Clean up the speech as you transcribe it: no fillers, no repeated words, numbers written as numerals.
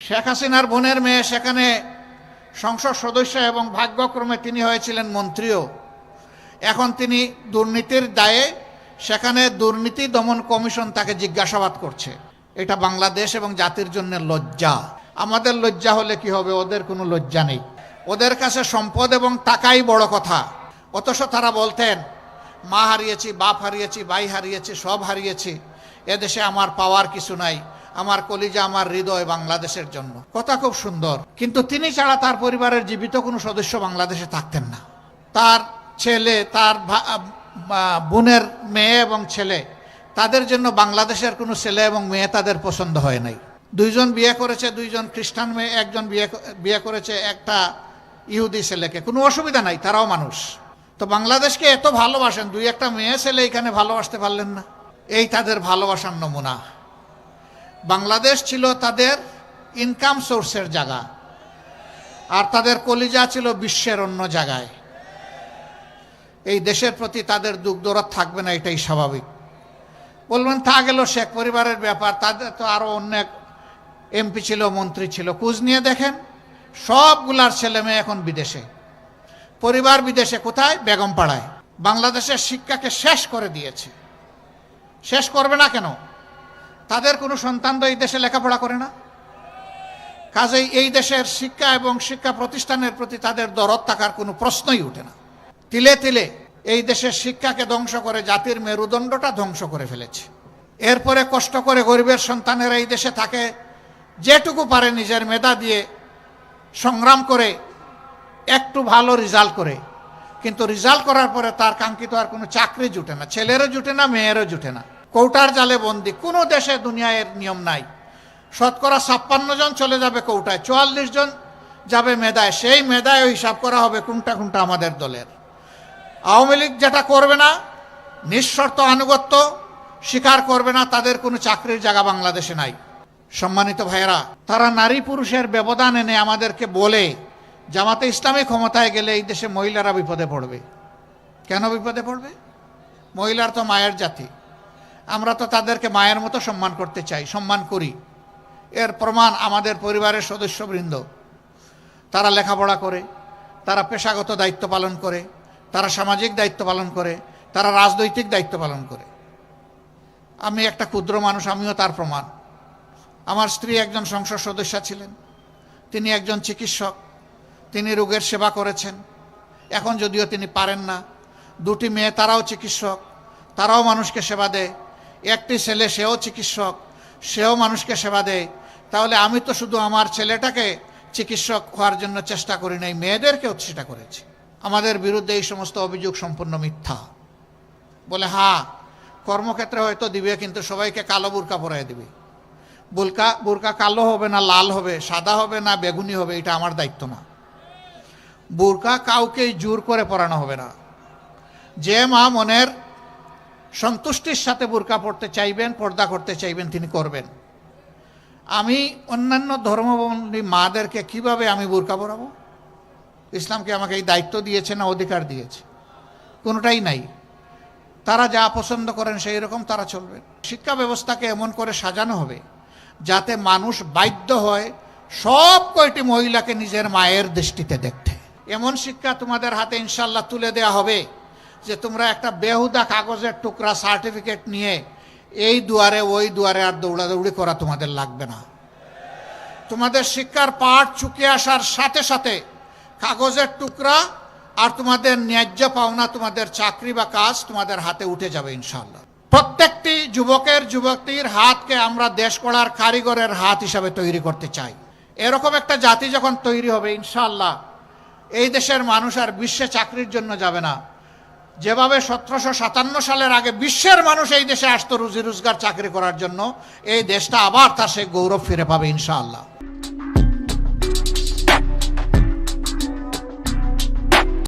শেখ হাসিনার বোনের মেয়ে সেখানে সংসদ সদস্য এবং ভাগ্যক্রমে তিনি হয়েছিলেন মন্ত্রীও। এখন তিনি দুর্নীতির দায়ে সেখানে দুর্নীতি দমন কমিশন তাকে জিজ্ঞাসাবাদ করছে। এটা বাংলাদেশ এবং জাতির জন্য লজ্জা। আমাদের লজ্জা হলে কি হবে, ওদের কোনো লজ্জা নেই। ওদের কাছে সম্পদ এবং টাকাই বড় কথা। অথচ তারা বলতেন মা হারিয়েছি, বাপ হারিয়েছি, ভাই হারিয়েছি, সব হারিয়েছি, এদেশে আমার পাওয়ার কিছু নাই, আমার কলিজা, আমার হৃদয় বাংলাদেশের জন্য। কথা খুব সুন্দর, কিন্তু তিনি ছাড়া তার পরিবারের জীবিত কোনো সদস্য বাংলাদেশে থাকতেন না। তার ছেলে, তার বোনের মেয়ে এবং ছেলে, তাদের জন্য বাংলাদেশের কোনো ছেলে এবং মেয়ে তাদের পছন্দ হয় নাই। দুইজন বিয়ে করেছে, দুইজন খ্রিস্টান মেয়ে, একজন বিয়ে করেছে একটা ইহুদি ছেলেকে। কোনো অসুবিধা নাই, তারাও মানুষ। তো বাংলাদেশকে এত ভালোবাসেন, দুই একটা মেয়ে ছেলে এখানে ভালোবাসতে পারলেন না। এই তাদের ভালোবাসার নমুনা। বাংলাদেশ ছিল তাদের ইনকাম সোর্সের জায়গা, আর তাদের কলিজা ছিল বিশ্বের অন্য জায়গায়। এই দেশের প্রতি তাদের দুঃখ দরদ থাকবে না, এটাই স্বাভাবিক। বলবেন তা গেল শেখ পরিবারের ব্যাপার, তাদের তো আরো অনেক এমপি ছিল, মন্ত্রী ছিল। খোঁজ নিয়ে দেখেন, সবগুলার ছেলে মেয়ে এখন বিদেশে। পরিবার বিদেশে। কোথায়? বেগমপাড়ায়। বাংলাদেশের শিক্ষাকে শেষ করে দিয়েছে। শেষ করবে না কেন? তাদের কোনো সন্তান তো এই দেশে লেখাপড়া করে না। কাজেই এই দেশের শিক্ষা এবং শিক্ষা প্রতিষ্ঠানের প্রতি তাদের দরদ থাকার কোনো প্রশ্নই ওঠে না। তিলে তিলে এই দেশের শিক্ষাকে ধ্বংস করে জাতির মেরুদণ্ডটা ধ্বংস করে ফেলেছে। এরপরে কষ্ট করে গরিবের সন্তানেরা এই দেশে থাকে, যেটুকু পারে নিজের মেধা দিয়ে সংগ্রাম করে একটু ভালো রেজাল্ট করে। কিন্তু রেজাল্ট করার পরে তার কাঙ্ক্ষিত আর কোনো চাকরি জুটে না, ছেলেরও জুটে না, মেয়েরও জুটে না। কৌটার জালে বন্দি। কোনো দেশে দুনিয়ায় এর নিয়ম নাই। শতকরা 56 জন চলে যাবে কৌটায়, 44 জন যাবে মেধায়। সেই মেধায় হিসাব করা হবে কোনটা কোনটা আমাদের দলের। আওয়ামী লীগ যেটা করবে না, নিঃশর্ত আনুগত্য স্বীকার করবে না, তাদের কোনো চাকরির জায়গা বাংলাদেশে নাই। সম্মানিত ভাইয়েরা, তারা নারী পুরুষের ব্যবধান এনে আমাদেরকে বলে জামাতে ইসলামী ক্ষমতায় গেলে এই দেশে মহিলারা বিপদে পড়বে। কেন বিপদে পড়বে? মহিলার তো মায়ের জাতি। আমরা তো তাদেরকে মায়ের মতো সম্মান করতে চাই, সম্মান করি। এর প্রমাণ আমাদের পরিবারের সদস্যবৃন্দ। তারা লেখাপড়া করে, তারা পেশাগত দায়িত্ব পালন করে, তারা সামাজিক দায়িত্ব পালন করে, তারা রাজনৈতিক দায়িত্ব পালন করে। আমি একটা ক্ষুদ্র মানুষ, আমিও তার প্রমাণ। আমার স্ত্রী একজন সংসদ সদস্য ছিলেন, তিনি একজন চিকিৎসক, তিনি রোগের সেবা করেছেন। এখন যদিও তিনি পারেন না। দুটি মেয়ে, তারাও চিকিৎসক, তারাও মানুষকে সেবা দেয়। একটি ছেলে, সেও চিকিৎসক, সেও মানুষকে সেবা দেয়। তাহলে আমি তো শুধু আমার ছেলেটাকে চিকিৎসক হওয়ার জন্য চেষ্টা করি নাই, মেয়েদেরকেও সেটা করেছি। আমাদের বিরুদ্ধে এই সমস্ত অভিযোগ সম্পূর্ণ মিথ্যা। বলে হ্যাঁ, কর্মক্ষেত্রে হয়তো দিবে, কিন্তু সবাইকে কালো বোরকা পরাই দিবে। বোরকা কালো হবে না লাল হবে, সাদা হবে না বেগুনি হবে, এটা আমার দায়িত্ব না। বোরকা কাউকেই জোর করে পরানো হবে না। যে মা মনের সন্তুষ্টির সাথে বোরকা পড়তে চাইবেন, পর্দা করতে চাইবেন, তিনি করবেন। আমি অন্যান্য ধর্মাবলম্বী মাদেরকে কিভাবে আমি বোরকা পরাবো? ইসলামকে আমাকে এই দায়িত্ব দিয়েছে না অধিকার দিয়েছে? কোনোটাই নাই। তারা যা পছন্দ করেন সেই রকম তারা চলবেন। শিক্ষা ব্যবস্থাকে এমন করে সাজানো হবে যাতে মানুষ বাধ্য হয় সব কয়টি মহিলাকে নিজের মায়ের দৃষ্টিতে দেখতে। এমন শিক্ষা তোমাদের হাতে ইনশাল্লাহ তুলে দেওয়া হবে যে তোমরা একটা বেহুদা কাগজের টুকরা সার্টিফিকেট নিয়ে এই দুয়ারে ওই দুয়ারে আর দৌড়াদৌড়ি করা তোমাদের লাগবে না। তোমাদের শিক্ষার পাঠ চুকে আসার সাথে সাথে কাগজের টুকরা আর তোমাদের ন্যায্য পাওনা, তোমাদের চাকরি বা কাজ তোমাদের হাতে উঠে যাবে ইনশাআল্লাহ। প্রত্যেকটি যুবকের যুবতীর হাতকে আমরা দেশ গড়ার কারিগরের হাত হিসাবে তৈরি করতে চাই। এরকম একটা জাতি যখন তৈরি হবে ইনশাআল্লাহ, এই দেশের মানুষ আর বিশ্বে চাকরির জন্য যাবে না। যেভাবে 1757 সালের আগে বিশ্বের মানুষ এই দেশে আসতো রুজি রোজগার চাকরি করার জন্য, এই দেশটা আবার তার সেই গৌরব ফিরে পাবে ইনশাআল্লাহ।